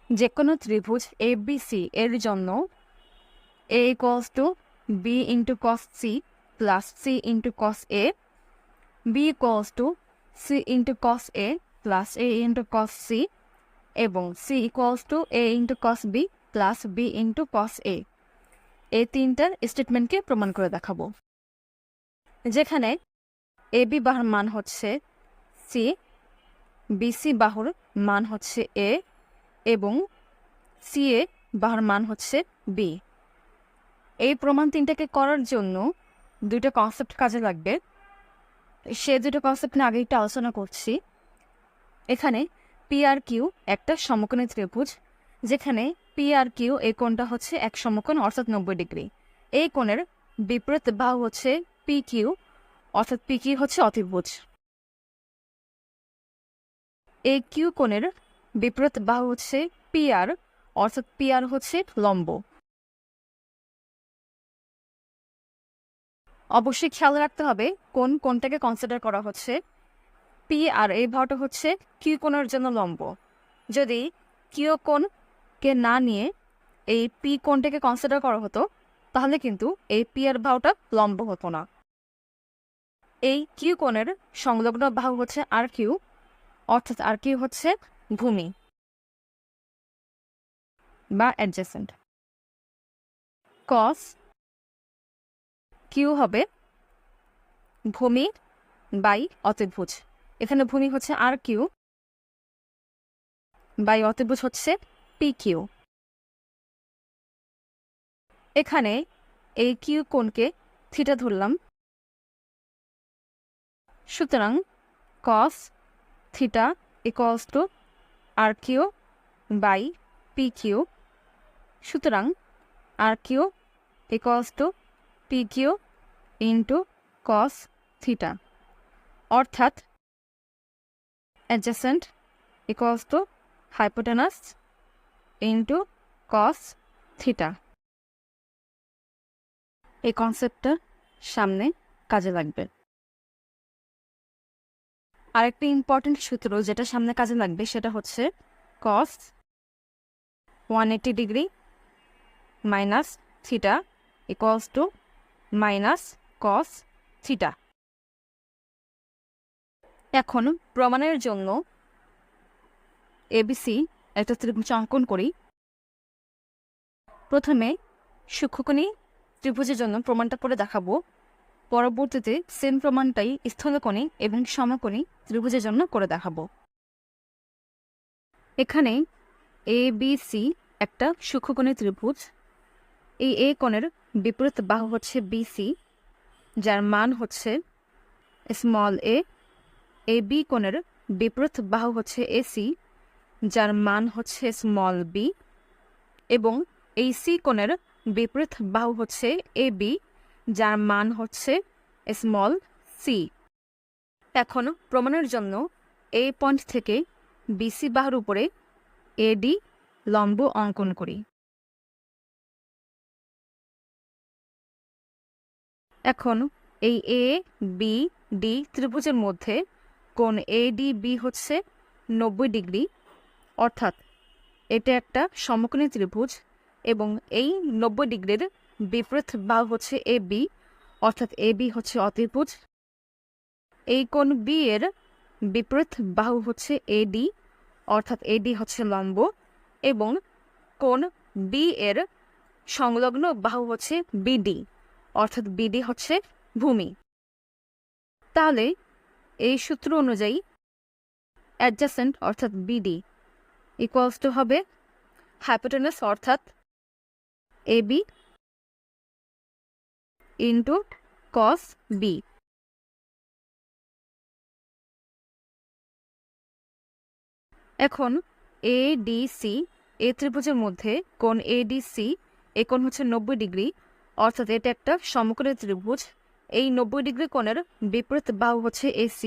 যে কোনো ত্রিভুজ ABC এর জন্য A equals to B into cos C plus C into cos A, B equals to C into cos A plus A into cos C এবং C equals to A into cos B plus B into cos A, এই তিনটার স্টেটমেন্টকে প্রমাণ করে দেখাবো। যেখানে AB বাহুর মান হচ্ছে C, BC বাহুর মান হচ্ছে A এবং CA বাহুর মান হচ্ছে B। এই প্রমাণ তিনটাকে করার জন্য দুইটা কনসেপ্ট কাজে লাগবে। সে দুটো কনসেপ্ট নিয়ে আগে একটু আলোচনা করছি। এখানে PRQ একটা সমকোণী ত্রিভুজ, যেখানে PRQ এই কোণটা হচ্ছে এক সমকোণ অর্থাৎ 90 ডিগ্রি। এই কোণের বিপরীত বাহু হচ্ছে PQ অর্থাৎ PQ হচ্ছে অতিভুজ। এই Q কোণের বিপরীত বাহু হচ্ছে PR অর্থাৎ PR হচ্ছে লম্ব। অবশ্যই খেয়াল রাখতে হবে কোন কোণটাকে কনসিডার করা হচ্ছে। পি আর এই বাহুটা হচ্ছে কিউ কোণের জন্য লম্ব। যদি কিউ কোণকে না নিয়ে এই পি কোণটাকে কনসিডার করা হতো তাহলে কিন্তু এই পি আর বাহুটা লম্ব হতো না। এই কিউ কোণের সংলগ্ন বাহু হচ্ছে আর কিউ অর্থাৎ আর কিউ হচ্ছে ভূমি বা অ্যাডজেসেন্ট। কস কিউ হবে ভূমি বাই অতিভুজ। এখানে ভূমি হচ্ছে আর কিউ বাই অতিভুজ হচ্ছে পি কিউ। এখানে এই কিউ কোণকে থিটা ধরলাম, সুতরাং cos theta equals to R Q by P Q. সুতরাং R Q equals to P Q into cos theta, অর্থাৎ adjacent equals to hypotenuse into cos theta. এই কনসেপ্টটা সামনে কাজে লাগবে। আরেকটা ইম্পর্টেন্ট সূত্র যেটা সামনে কাজে লাগবে সেটা হচ্ছে কস 180 degree minus theta equals two minus cos theta. এখন প্রমাণের জন্য ABC একটা ত্রিভুজ অঙ্কন করি। প্রথমে সূক্ষ্মকোণী ত্রিভুজের জন্য প্রমাণটা করে দেখাবো, পরবর্তীতে সেম প্রমাণটাই স্থূলকোণী এবং সমকোণী ত্রিভুজের জন্য করে দেখাবো। এখানে ABC একটা সূক্ষ্মকোণী ত্রিভুজ। এই এ কোণের বিপরীত বাহু হচ্ছে BC, যার মান হচ্ছে স্মল এ। এই বি কোণের বিপরীত বাহু হচ্ছে AC, যার মান হচ্ছে স্মল বি, এবং এই সি কোণের বিপরীত বাহু হচ্ছে AB, যার মান হচ্ছে স্মল সি। এখন প্রমাণের জন্য এই পয়েন্ট থেকে BC বাহুর উপরে AD লম্ব অঙ্কন করি। এখন এই ABD ত্রিভুজের মধ্যে কোণ ADB হচ্ছে 90 ডিগ্রি, অর্থাৎ এটা একটা সমকোণী ত্রিভুজ এবং এই 90 ডিগ্রির বিপরীত বাহু হচ্ছে AB, অর্থাৎ AB হচ্ছে অতিভুজ। এই কোণ B এর বিপরীত বাহু হচ্ছে AD, অর্থাৎ AD হচ্ছে লম্ব, এবং কোণ B এর সংলগ্ন বাহু হচ্ছে BD, অর্থাৎ BD হচ্ছে ভূমি। তাহলে এই সূত্র অনুযায়ী অ্যাডজাসেন্ট অর্থাৎ BD ইকুয়ালস টু হবে হাইপোটেনাস অর্থাৎ AB ইন্টু কস বি। এখন ADC এই ত্রিভুজের মধ্যে কোণ ADC এই কোণ হচ্ছে 90 ডিগ্রি, অর্থাৎ এটা একটা সমকোণী ত্রিভুজ। এই 90 ডিগ্রি কোণের বিপরীত বাহু হচ্ছে AC,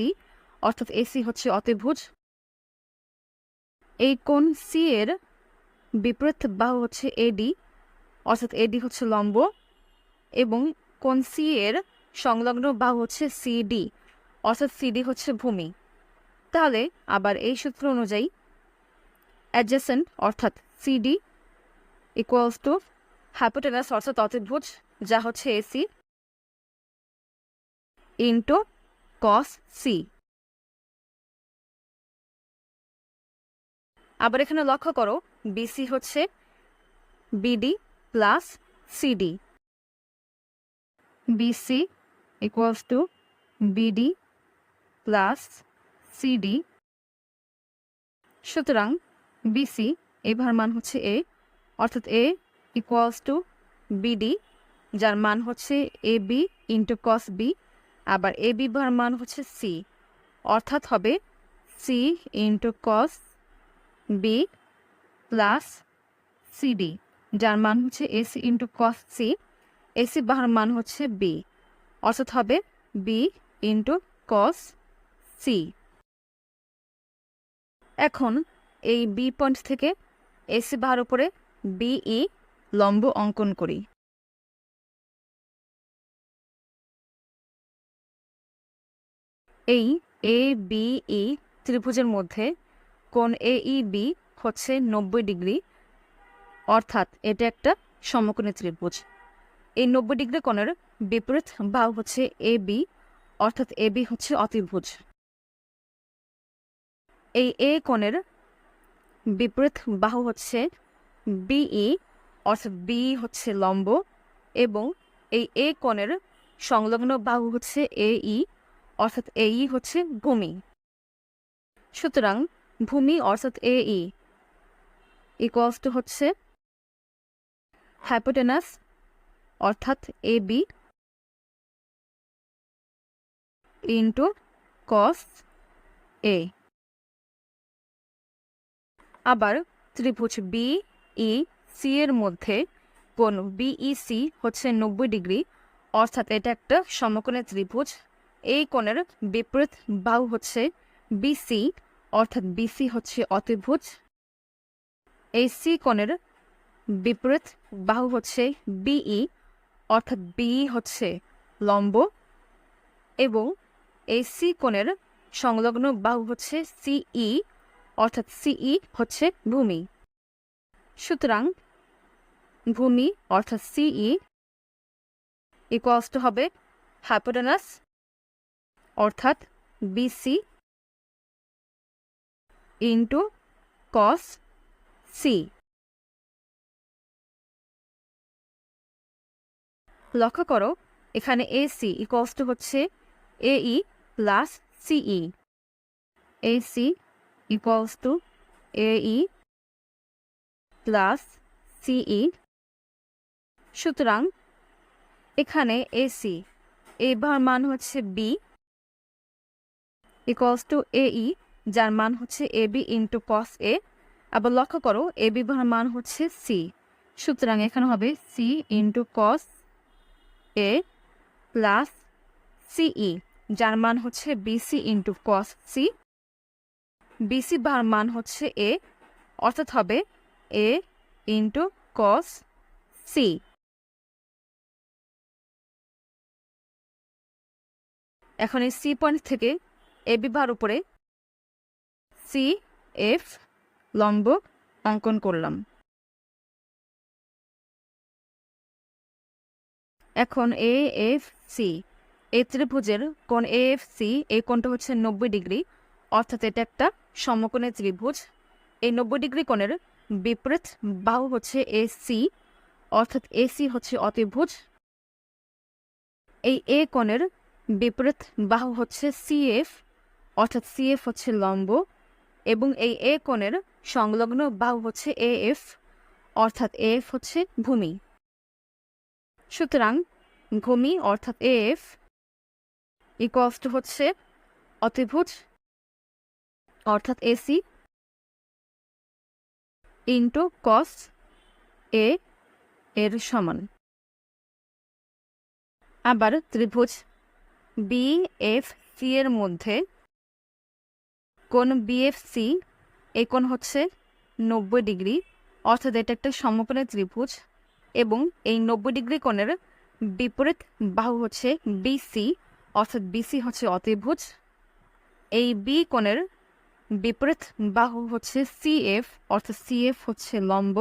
অর্থাৎ AC হচ্ছে অতিভুজ। এই কোণ C এর বিপরীত বাহু হচ্ছে AD, অর্থাৎ AD হচ্ছে লম্ব, এবং কোণ C এর সংলগ্ন বাহু হচ্ছে CD, অর্থাৎ CD হচ্ছে ভূমি। তাহলে আবার এই সূত্র অনুযায়ী অ্যাডজেসেন্ট অর্থাৎ সিডি ইকুয়ালস টু হাইপোটেনাস অর্থাৎ অতিভুজ যা হচ্ছে এসি ইন্টু কস সি। আবার এখানে লক্ষ্য করো বিসি হচ্ছে BD plus CD, BC equals to BD plus CD. সুতরাং বিসি এবার মান হচ্ছে এ, অর্থাৎ এ ইকুয়ালস টু বিডি যার মান হচ্ছে A B into cos B, আবার এ বি বার মান হচ্ছে সি অর্থাৎ হবে C into cos B plus CD যার মান হচ্ছে AC into cos C, AC বার মান হচ্ছে বি অর্থাৎ হবে বি ইন্টু কস সি। এখন এই বি পয়েন্ট থেকে এসি বার উপরে বিই লম্ব অঙ্কন করি। এই এ বি ই ত্রিভুজের মধ্যে কোণ এ বি হচ্ছে 90 ডিগ্রি, অর্থাৎ এটা একটা সমকোণী ত্রিভুজ। এই 90 ডিগ্রি কোণের বিপরীত বাহু হচ্ছে এ বি, অর্থাৎ এ বি হচ্ছে অতিভুজ। এই এ কোণের বিপরীত বাহু হচ্ছে বিই, অর্থাৎ বি হচ্ছে লম্ব, এবং এই এ কোণের সংলগ্ন বাহু হচ্ছে এই, অর্থাৎ এই হচ্ছে ভূমি। সুতরাং ভূমি অর্থাৎ এই ইকুয়ালস টু হচ্ছে হাইপোটেনাস অর্থাৎ এ বি ইন্টু কস এ। আবার ত্রিভুজ বি ই সি এর মধ্যে কোণ বিইসি হচ্ছে 90 ডিগ্রি, অর্থাৎ এটা একটা সমকোণী ত্রিভুজ। এই কোণের বিপরীত বাহু হচ্ছে বিসি, অর্থাৎ বিসি হচ্ছে অতিভুজ। এই সি কোণের বিপরীত বাহু হচ্ছে বিই, অর্থাৎ বি হচ্ছে লম্ব, এবং এই সি কোণের সংলগ্ন বাহু হচ্ছে সিই, অর্থাৎ সিই হচ্ছে ভূমি। সুতরাং ভূমি অর্থাৎ সিই ইকুয়ালস টু হবে হাইপোটেনাস অর্থাৎ বিসি ইন্টু কস সি। লক্ষ্য করো এখানে এসি ইকুয়ালস টু হচ্ছে এই প্লাস সিই, এসি ইকুয়ালস টু এই প্লাস সিই। সুতরাং এখানে এসি এবার মান হচ্ছে বি ইকুয়ালস টু এই যার মান হচ্ছে এ বি ইন্টু কস এ। আবার লক্ষ্য করো এ বি বার মান হচ্ছে সি, সুতরাং এখানে হবে C into cos A plus CE যার মান হচ্ছে BC into cos C. BC বার মান হচ্ছে এ, অর্থাৎ হবে এ ইন্টু কস সি। এখন এই সি পয়েন্ট থেকে এ বি বার উপরে সি এফ লম্ব অঙ্কন করলাম। এখন এ এফ সি এই ত্রিভুজের কোণ এ এফ সি এই কোণটা হচ্ছে 90 ডিগ্রি, অর্থাৎ এটা একটা সমকোণী ত্রিভুজ। এই 90 ডিগ্রি কোণের বিপরীত বাহু হচ্ছে এসি, অর্থাৎ এসি হচ্ছে অতিভুজ। এই এ কোণের বিপরীত বাহু হচ্ছে সিএফ, অর্থাৎ সিএফ হচ্ছে লম্ব, এবং এই এ কোণের সংলগ্ন বাহু হচ্ছে এএফ, অর্থাৎ এএফ হচ্ছে ভূমি। সুতরাং ভূমি অর্থাৎ এএফ ইকুয়ালস টু হচ্ছে অতিভুজ অর্থাৎ এসি ইন্টু কস এ এর সমান। আবার ত্রিভুজ বি এফ সি এর মধ্যে কোণ বিএফসি এই কোণ হচ্ছে 90 ডিগ্রি, অর্থাৎ এটা একটা সমকোণী ত্রিভুজ, এবং এই 90 ডিগ্রি কোণের বিপরীত বাহু হচ্ছে বিসি, অর্থাৎ বিসি হচ্ছে অতিভুজ। এই বি কোণের বিপরীত বাহু হচ্ছে CF, অর্থাৎ CF হচ্ছে লম্ব।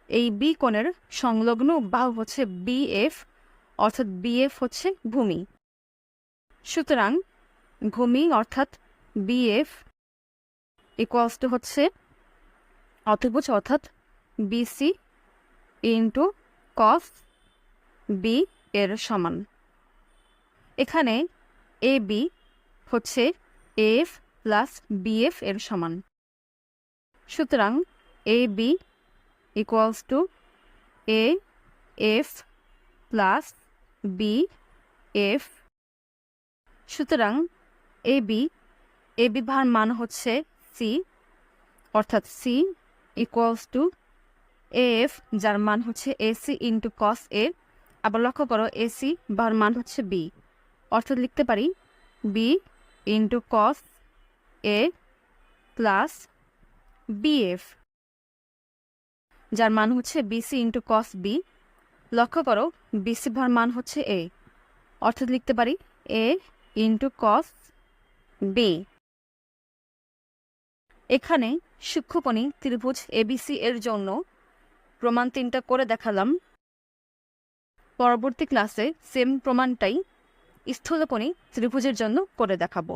এই বি কোণের সংলগ্ন বাহু হচ্ছে BF, অর্থাৎ BF হচ্ছে ভূমি। সুতরাং ভূমি অর্থাৎ BF ইকুয়ালস টু হচ্ছে অতিভুজ অর্থাৎ BC ইন্টু কস বি এর সমান। এখানে AB হচ্ছে AF প্লাস BF এর সমান। সুতরাং AB equals to AF plus BF। সুতরাং AB ভার মান হচ্ছে C, অর্থাৎ C ইকুয়ালস টু AF, যার মান হচ্ছে AC ইন্টু কস A। আবার লক্ষ্য করো AC ভার মান হচ্ছে B, অর্থাৎ লিখতে পারি B into cos A plus BF, যার মান হচ্ছে BC ইন্টু কস B। লক্ষ্য করো BC ভার মান হচ্ছে A, অর্থাৎ লিখতে পারি A ইন্টু কস B। এখানে সূক্ষ্মকোণী ত্রিভুজ ABC এর জন্য প্রমাণ 3টা করে দেখালাম। পরবর্তী ক্লাসে সেম প্রমাণটাই স্থূলকোণী ত্রিভুজের জন্য করে দেখাবো।